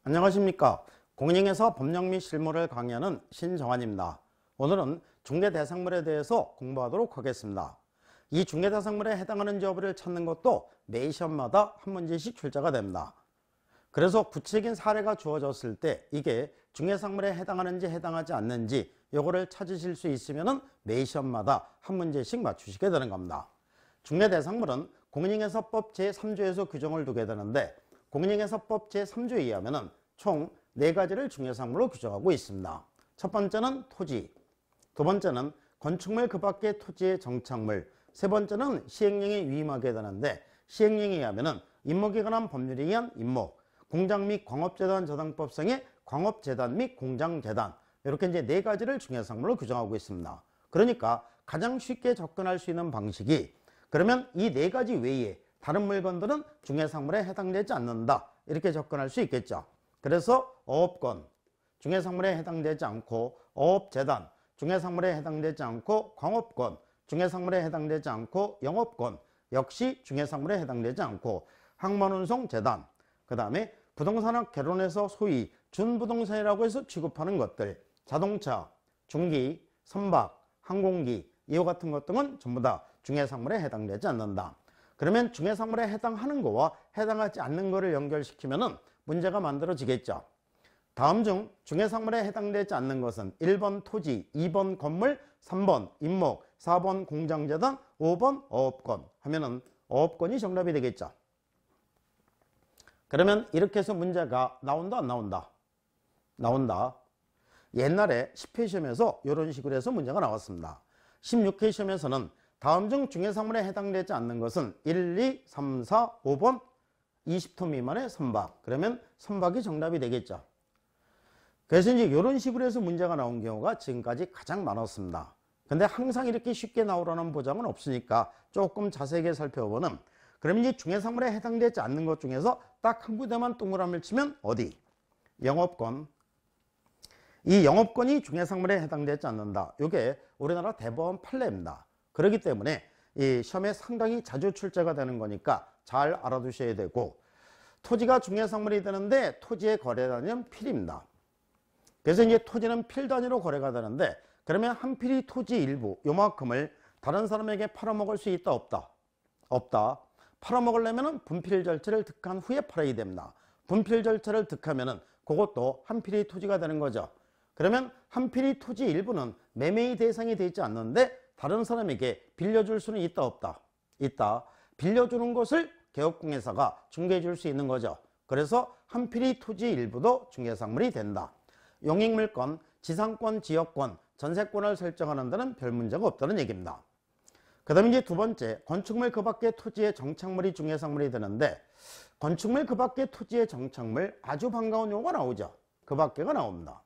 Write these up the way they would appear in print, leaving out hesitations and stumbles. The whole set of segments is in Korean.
안녕하십니까. 공인중개사 법령 및 실무를 강의하는 신정환입니다. 오늘은 중개대상물에 대해서 공부하도록 하겠습니다. 이 중개대상물에 해당하는 여부를 찾는 것도 매 시험마다 한 문제씩 출제가 됩니다. 그래서 구체적인 사례가 주어졌을 때 이게 중개상물에 해당하는지 해당하지 않는지 요거를 찾으실 수 있으면 매 시험마다 한 문제씩 맞추시게 되는 겁니다. 중개대상물은 공인중개사법 제3조에서 규정을 두게 되는데 공인중개사법 제3조에 의하면 총 4가지를 중개상물로 규정하고 있습니다. 첫 번째는 토지, 두 번째는 건축물 그 밖의 토지의 정착물, 세 번째는 시행령에 위임하게 되는데 시행령에 의하면 임목에 관한 법률에 의한 임목, 공장 및 광업재단 저당법상의 광업재단 및 공장재단, 이렇게 이제 4가지를 중개상물로 규정하고 있습니다. 그러니까 가장 쉽게 접근할 수 있는 방식이 그러면 이 4가지 외에 다른 물건들은 중개상물에 해당되지 않는다, 이렇게 접근할 수 있겠죠. 그래서 어업권, 중개상물에 해당되지 않고 어업재단, 중개상물에 해당되지 않고 광업권, 중개상물에 해당되지 않고 영업권, 역시 중개상물에 해당되지 않고 항만운송재단, 그 다음에 부동산학 개론에서 소위 준부동산이라고 해서 취급하는 것들, 자동차, 중기, 선박, 항공기, 이와 같은 것 등은 전부 다 중개상물에 해당되지 않는다. 그러면 중개상물에 해당하는 거와 해당하지 않는 거를 연결시키면 문제가 만들어지겠죠. 다음 중 중개상물에 해당되지 않는 것은 1번 토지, 2번 건물, 3번 임목, 4번 공장재단, 5번 어업권 하면은 어업권이 정답이 되겠죠. 그러면 이렇게 해서 문제가 나온다 안 나온다? 나온다. 옛날에 10회 시험에서 이런 식으로 해서 문제가 나왔습니다. 16회 시험에서는 다음 중 중개상물에 해당되지 않는 것은 1, 2, 3, 4, 5번 20톤 미만의 선박. 그러면 선박이 정답이 되겠죠. 그래서 이제 이런 식으로 해서 문제가 나온 경우가 지금까지 가장 많았습니다. 근데 항상 이렇게 쉽게 나오라는 보장은 없으니까 조금 자세하게 살펴보면 그러면 이제 중개상물에 해당되지 않는 것 중에서 딱 한 군데만 동그라미를 치면 어디? 영업권. 이 영업권이 중개상물에 해당되지 않는다. 이게 우리나라 대법원 판례입니다. 그렇기 때문에 이 시험에 상당히 자주 출제가 되는 거니까 잘 알아두셔야 되고, 토지가 중개상물이 되는데 토지의 거래 단위는 필입니다. 그래서 이제 토지는 필 단위로 거래가 되는데 그러면 한 필이 토지 일부 요만큼을 다른 사람에게 팔아먹을 수 있다 없다? 없다. 팔아먹으려면 분필 절차를 득한 후에 팔아야 됩니다. 분필 절차를 득하면 그것도 한 필이 토지가 되는 거죠. 그러면 한 필이 토지 일부는 매매의 대상이 되지 않는데 다른 사람에게 빌려줄 수는 있다 없다? 있다. 빌려주는 것을 개업공개사가 중개해 줄 수 있는 거죠. 그래서 한 필이 토지 일부도 중개상물이 된다. 용익물권, 지상권, 지역권, 전세권을 설정하는 데는 별 문제가 없다는 얘기입니다. 그 다음에 이제 두 번째, 건축물 그 밖의 토지의 정착물이 중개상물이 되는데 건축물 그 밖의 토지의 정착물, 아주 반가운 용어가 나오죠. 그 밖에가 나옵니다.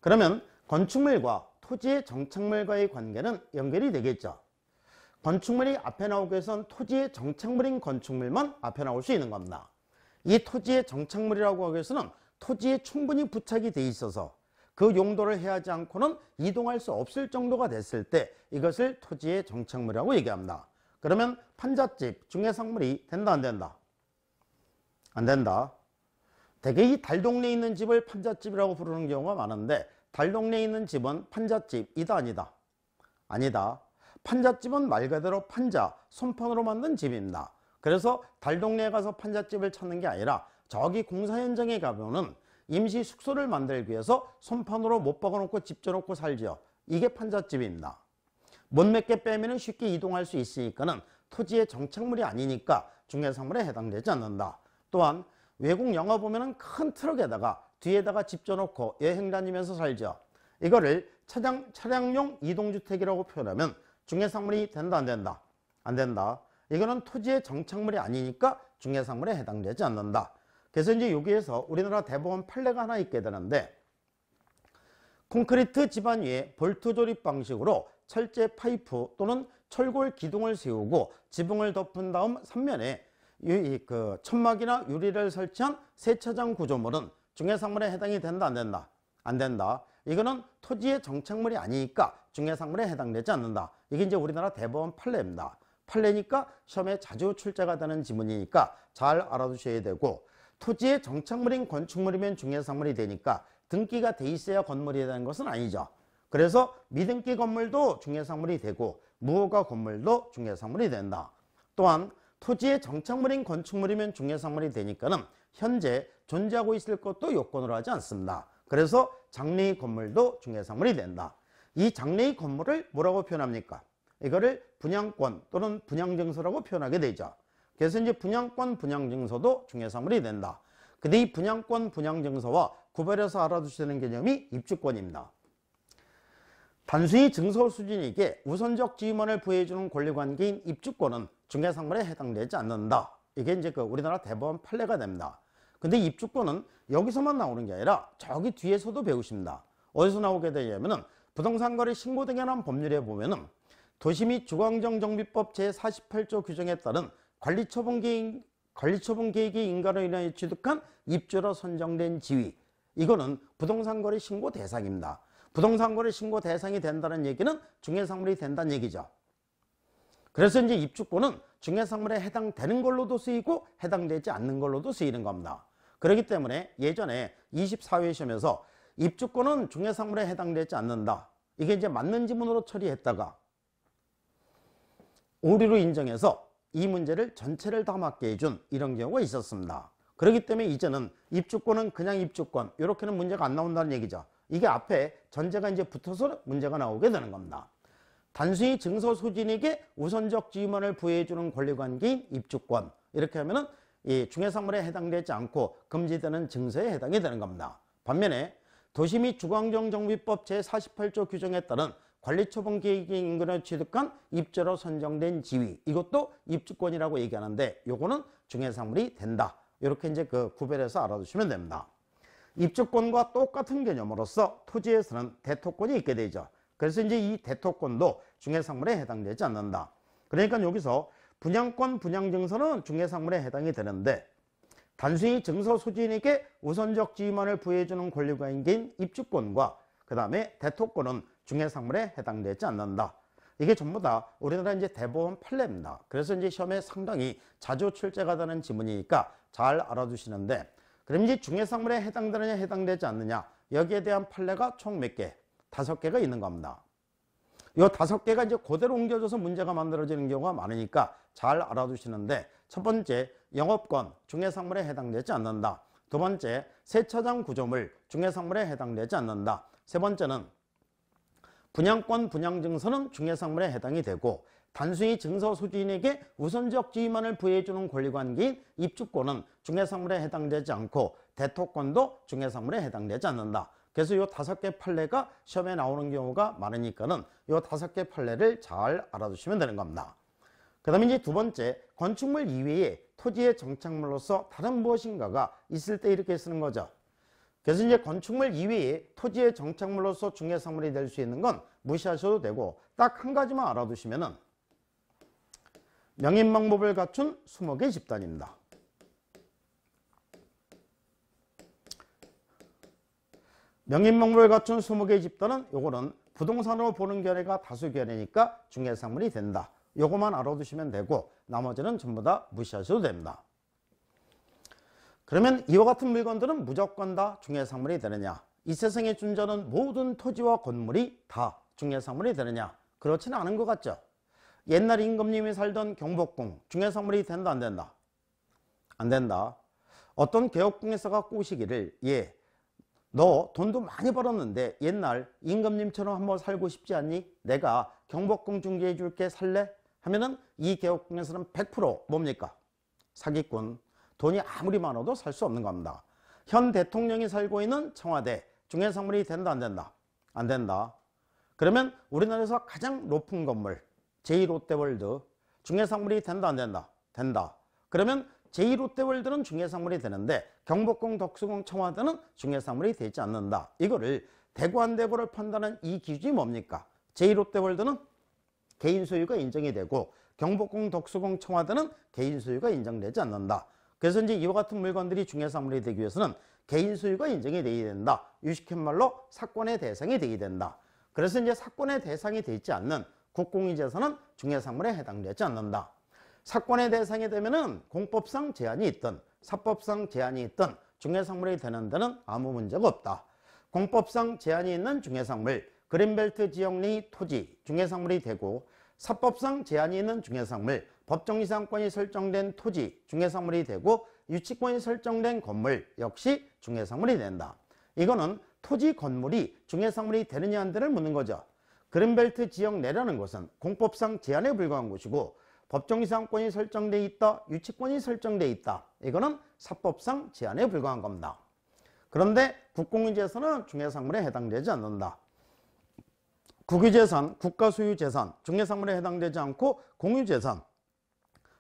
그러면 건축물과 토지의 정착물과의 관계는 연결이 되겠죠. 건축물이 앞에 나오기 위해선 토지의 정착물인 건축물만 앞에 나올 수 있는 겁니다. 이 토지의 정착물이라고 하기 위해서는 토지에 충분히 부착이 돼 있어서 그 용도를 해하지 않고는 이동할 수 없을 정도가 됐을 때 이것을 토지의 정착물이라고 얘기합니다. 그러면 판잣집, 중개상물이 된다 안 된다? 안 된다. 대개 이 달동네에 있는 집을 판잣집이라고 부르는 경우가 많은데 달동네에 있는 집은 판잣집이다 아니다? 아니다. 판잣집은 말 그대로 판자, 손판으로 만든 집입니다. 그래서 달동네에 가서 판잣집을 찾는 게 아니라 저기 공사 현장에 가면은 임시 숙소를 만들기 위해서 손판으로 못 박아놓고 집 져놓고 살죠. 이게 판잣집입니다. 못 몇 개 빼면 쉽게 이동할 수 있으니까는 토지의 정착물이 아니니까 중개상물에 해당되지 않는다. 또한 외국 영화 보면은 큰 트럭에다가 뒤에다가 집 져놓고 여행 다니면서 살죠. 이거를 차량용 이동주택이라고 표현하면 중개상물이 된다 안 된다? 안 된다. 이거는 토지의 정착물이 아니니까 중개상물에 해당되지 않는다. 그래서 이제 여기에서 우리나라 대법원 판례가 하나 있게 되는데 콘크리트 지반 위에 볼트 조립 방식으로 철제 파이프 또는 철골 기둥을 세우고 지붕을 덮은 다음 3면에 천막이나 유리를 설치한 세차장 구조물은 중개상물에 해당이 된다 안 된다? 안 된다. 이거는 토지의 정착물이 아니니까 중개상물에 해당되지 않는다. 이게 이제 우리나라 대법원 판례입니다. 판례니까 시험에 자주 출제가 되는 지문이니까 잘 알아두셔야 되고, 토지의 정착물인 건축물이면 중개상물이 되니까 등기가 돼 있어야 건물이 되는 것은 아니죠. 그래서 미등기 건물도 중개상물이 되고 무허가 건물도 중개상물이 된다. 또한 토지의 정착물인 건축물이면 중개상물이 되니까는 현재 존재하고 있을 것도 요건으로 하지 않습니다. 그래서 장래의 건물도 중개상물이 된다. 이 장래의 건물을 뭐라고 표현합니까? 이거를 분양권 또는 분양증서라고 표현하게 되죠. 그래서 이제 분양권, 분양증서도 중개상물이 된다. 근데 이 분양권, 분양증서와 구별해서 알아두시는 개념이 입주권입니다. 단순히 증서 수준에게 우선적 지위만을 부여해주는 권리관계인 입주권은 중개상물에 해당되지 않는다. 이게 이제 우리나라 대법원 판례가 됩니다. 근데 입주권은 여기서만 나오는 게 아니라 저기 뒤에서도 배우십니다. 어디서 나오게 되냐면은 부동산거래 신고 등에 관한 법률에 보면은 도시 및 주거환경정비법 제48조 규정에 따른 관리처분 계획의 인가로 인하여 취득한 입주로 선정된 지위, 이거는 부동산거래 신고 대상입니다. 부동산거래 신고 대상이 된다는 얘기는 중개상물이 된다는 얘기죠. 그래서 이제 입주권은 중개상물에 해당되는 걸로도 쓰이고 해당되지 않는 걸로도 쓰이는 겁니다. 그렇기 때문에 예전에 24회 시험에서 입주권은 중개상물에 해당되지 않는다, 이게 이제 맞는 지문으로 처리했다가 오류로 인정해서 이 문제를 전체를 다 맞게 해준 이런 경우가 있었습니다. 그렇기 때문에 이제는 입주권은 그냥 입주권, 이렇게는 문제가 안 나온다는 얘기죠. 이게 앞에 전제가 이제 붙어서 문제가 나오게 되는 겁니다. 단순히 증서 소진에게 우선적 지위만을 부여해주는 권리관계인 입주권, 이렇게 하면은 이 중개상물에 해당되지 않고 금지되는 증서에 해당이 되는 겁니다. 반면에 도시 및 주거환경정비법 제48조 규정에 따른 관리처분 계획의 인근에 취득한 입주로 선정된 지위, 이것도 입주권이라고 얘기하는데 요거는 중개상물이 된다. 이렇게 이제 구별해서 알아두시면 됩니다. 입주권과 똑같은 개념으로서 토지에서는 대토권이 있게 되죠. 그래서 이제 이 대토권도 중개상물에 해당되지 않는다. 그러니까 여기서 분양권, 분양증서는 중개상물에 해당이 되는데 단순히 증서 소지인에게 우선적 지위만을 부여해주는 권리관계인 입주권과 그 다음에 대토권은 중개상물에 해당되지 않는다. 이게 전부 다 우리나라 이제 대법원 판례입니다. 그래서 이제 시험에 상당히 자주 출제가 되는 지문이니까 잘 알아두시는데, 그럼 이제 중개상물에 해당되느냐 해당되지 않느냐, 여기에 대한 판례가 총 몇 개? 5개가 있는 겁니다. 이 5개가 이제 그대로 옮겨져서 문제가 만들어지는 경우가 많으니까 잘 알아두시는데, 첫 번째 영업권 중개상물에 해당되지 않는다. 두 번째 세차장 구조물 중개상물에 해당되지 않는다. 세 번째는 분양권, 분양증서는 중개상물에 해당이 되고 단순히 증서 소지인에게 우선적 지위만을 부여해주는 권리관계인 입주권은 중개상물에 해당되지 않고 대토권도 중개상물에 해당되지 않는다. 그래서 이 5개 판례가 시험에 나오는 경우가 많으니까는 이 5개 판례를 잘 알아두시면 되는 겁니다. 그 다음에 이제 두 번째, 건축물 이외에 토지의 정착물로서 다른 무엇인가가 있을 때 이렇게 쓰는 거죠. 그래서 이제 건축물 이외에 토지의 정착물로서 중개상물이 될 수 있는 건 무시하셔도 되고 딱 한 가지만 알아두시면은 명인방법을 갖춘 수목의 집단입니다. 명인방법을 갖춘 수목의 집단은 요거는 부동산으로 보는 견해가 다수 견해니까 중개상물이 된다. 요거만 알아두시면 되고 나머지는 전부 다 무시하셔도 됩니다. 그러면 이와 같은 물건들은 무조건 다 중개상물이 되느냐? 이 세상에 존재하는 모든 토지와 건물이 다 중개상물이 되느냐? 그렇지는 않은 것 같죠? 옛날 임금님이 살던 경복궁 중개상물이 된다 안 된다? 안 된다. 어떤 개혁궁에서가 꼬시기를, 너 돈도 많이 벌었는데 옛날 임금님처럼 한번 살고 싶지 않니? 내가 경복궁 중개해 줄게, 살래? 하면은 이 개혁궁에서는 100% 뭡니까? 사기꾼. 돈이 아무리 많아도 살 수 없는 겁니다. 현 대통령이 살고 있는 청와대 중개상물이 된다 안 된다? 안 된다. 그러면 우리나라에서 가장 높은 건물 제2롯데월드 중개상물이 된다 안 된다? 된다. 그러면 제2롯데월드는 중개상물이 되는데 경복궁, 덕수궁, 청와대는 중개상물이 되지 않는다. 이거를 되고 안 되고를 판단하는 이 기준이 뭡니까? 제2롯데월드는 개인 소유가 인정이 되고 경복궁, 덕수궁, 청와대는 개인 소유가 인정되지 않는다. 그래서 이제 이와 같은 물건들이 중개상물이 되기 위해서는 개인 소유가 인정이 되어야 된다. 유식한 말로 사건의 대상이 되어야 된다. 그래서 이제 사건의 대상이 되지 않는 국공유재산은 중개상물에 해당되지 않는다. 사건의 대상이 되면은 공법상 제한이 있든 사법상 제한이 있든 중개상물이 되는 데는 아무 문제가 없다. 공법상 제한이 있는 중개상물, 그린벨트 지역 내 토지 중개상물이 되고, 사법상 제한이 있는 중개상물, 법정 이상권이 설정된 토지 중개상물이 되고, 유치권이 설정된 건물 역시 중개상물이 된다. 이거는 토지 건물이 중개상물이 되느냐 안 되느냐를 묻는 거죠. 그린벨트 지역 내라는 것은 공법상 제한에 불과한 것이고, 법정 이상권이 설정돼 있다, 유치권이 설정돼 있다, 이거는 사법상 제한에 불과한 겁니다. 그런데 국공유재산은 중개상물에 해당되지 않는다. 국유재산, 국가소유재산, 중개상물에 해당되지 않고, 공유재산,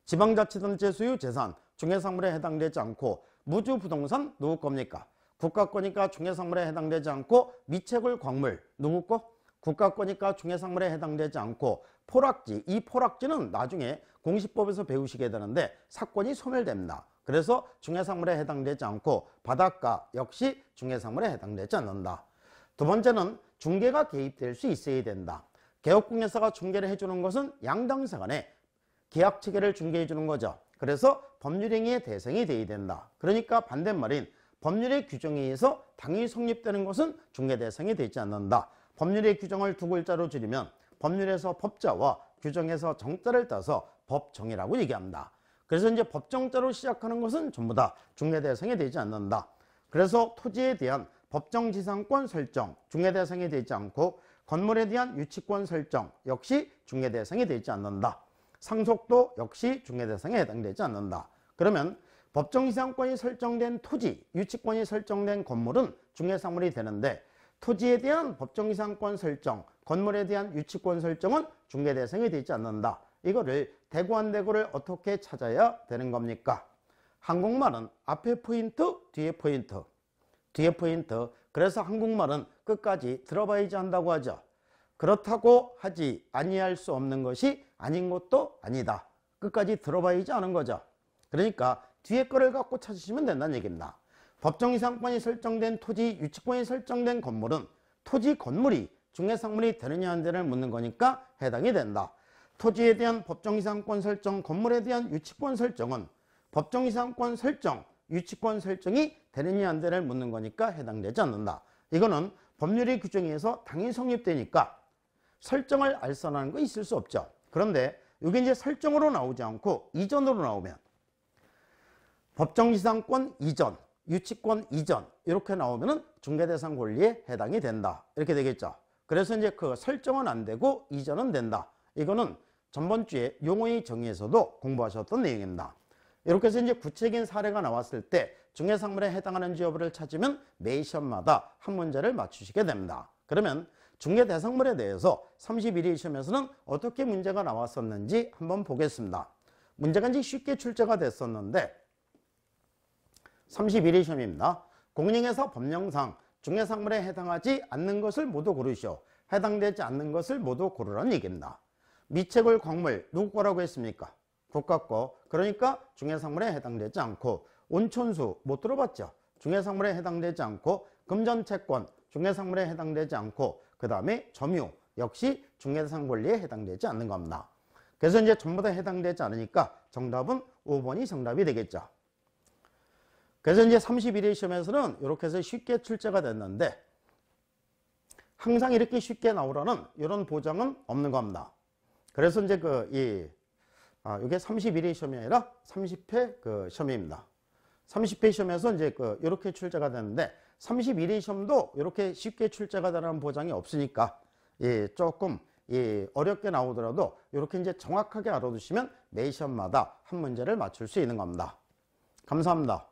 지방자치단체 소유재산, 중개상물에 해당되지 않고, 무주부동산 누구 겁니까? 국가 거니까 중개상물에 해당되지 않고, 미채굴 광물 누구 거? 국가 거니까 중개상물에 해당되지 않고, 포락지, 이 포락지는 나중에 공시법에서 배우시게 되는데 사건이 소멸됩니다. 그래서 중개상물에 해당되지 않고, 바닷가 역시 중개상물에 해당되지 않는다. 두 번째는 중개가 개입될 수 있어야 된다. 개업공개사가 중개를 해주는 것은 양당사 간에 계약 체계를 중개해 주는 거죠. 그래서 법률행위의 대상이 되어야 된다. 그러니까 반대말인 법률의 규정에 의해서 당연히 성립되는 것은 중개 대상이 되지 않는다. 법률의 규정을 두 글자로 줄이면 법률에서 법자와 규정에서 정자를 따서 법정이라고 얘기합니다. 그래서 이제 법정자로 시작하는 것은 전부 다 중개 대상이 되지 않는다. 그래서 토지에 대한 법정지상권 설정 중개 대상이 되지 않고, 건물에 대한 유치권 설정 역시 중개 대상이 되지 않는다. 상속도 역시 중개 대상에 해당되지 않는다. 그러면 법정지상권이 설정된 토지, 유치권이 설정된 건물은 중개상물이 되는데, 토지에 대한 법정지상권 설정, 건물에 대한 유치권 설정은 중개 대상이 되지 않는다. 이거를 대구 안 대구를 어떻게 찾아야 되는 겁니까? 한국말은 앞에 포인트, 뒤에 포인트, 뒤에 포인트. 그래서 한국말은 끝까지 들어봐야지 한다고 하죠. 그렇다고 하지 아니할 수 없는 것이 아닌 것도 아니다. 끝까지 들어봐야지 하는 거죠. 그러니까 뒤에 거를 갖고 찾으시면 된다는 얘기입니다. 법정이상권이 설정된 토지, 유치권이 설정된 건물은 토지 건물이 중개상물이 되느냐 안 되느냐를 묻는 거니까 해당이 된다. 토지에 대한 법정이상권 설정, 건물에 대한 유치권 설정은 법정이상권 설정, 유치권 설정이 되느냐 안 되느냐를 묻는 거니까 해당되지 않는다. 이거는 법률의 규정에 의해서 당연히 성립되니까 설정을 알선하는 거 있을 수 없죠. 그런데 이게 이제 설정으로 나오지 않고 이전으로 나오면 법정지상권 이전, 유치권 이전 이렇게 나오면은 중개대상 권리에 해당이 된다. 이렇게 되겠죠. 그래서 이제 그 설정은 안 되고 이전은 된다. 이거는 전번 주에 용어의 정의에서도 공부하셨던 내용입니다. 이렇게 해서 이제 구체적인 사례가 나왔을 때 중개상물에 해당하는지 여부를 찾으면 매 시험마다 한 문제를 맞추시게 됩니다. 그러면 중개대상물에 대해서 31회 시험에서는 어떻게 문제가 나왔었는지 한번 보겠습니다. 문제가 이제 쉽게 출제가 됐었는데 31회 시험입니다. 공령에서 법령상 중개상물에 해당하지 않는 것을 모두 고르시오. 해당되지 않는 것을 모두 고르라는 얘기입니다. 미채굴 광물 누구 거라고 했습니까? 국가 거. 그러니까 중개상물에 해당되지 않고, 온천수 못 들어봤죠? 중개상물에 해당되지 않고, 금전채권 중개상물에 해당되지 않고, 그 다음에 점유 역시 중개대상 권리에 해당되지 않는 겁니다. 그래서 이제 전부 다 해당되지 않으니까 정답은 5번이 정답이 되겠죠. 그래서 이제 31회 시험에서는 이렇게 해서 쉽게 출제가 됐는데 항상 이렇게 쉽게 나오라는 이런 보장은 없는 겁니다. 그래서 이제 이게 31회 시험이 아니라 30회 시험입니다. 30회 시험에서 이제 이렇게 출제가 되는데 31회 시험도 이렇게 쉽게 출제가 되는 보장이 없으니까 조금 어렵게 나오더라도 이렇게 이제 정확하게 알아두시면 매 시험마다 한 문제를 맞출 수 있는 겁니다. 감사합니다.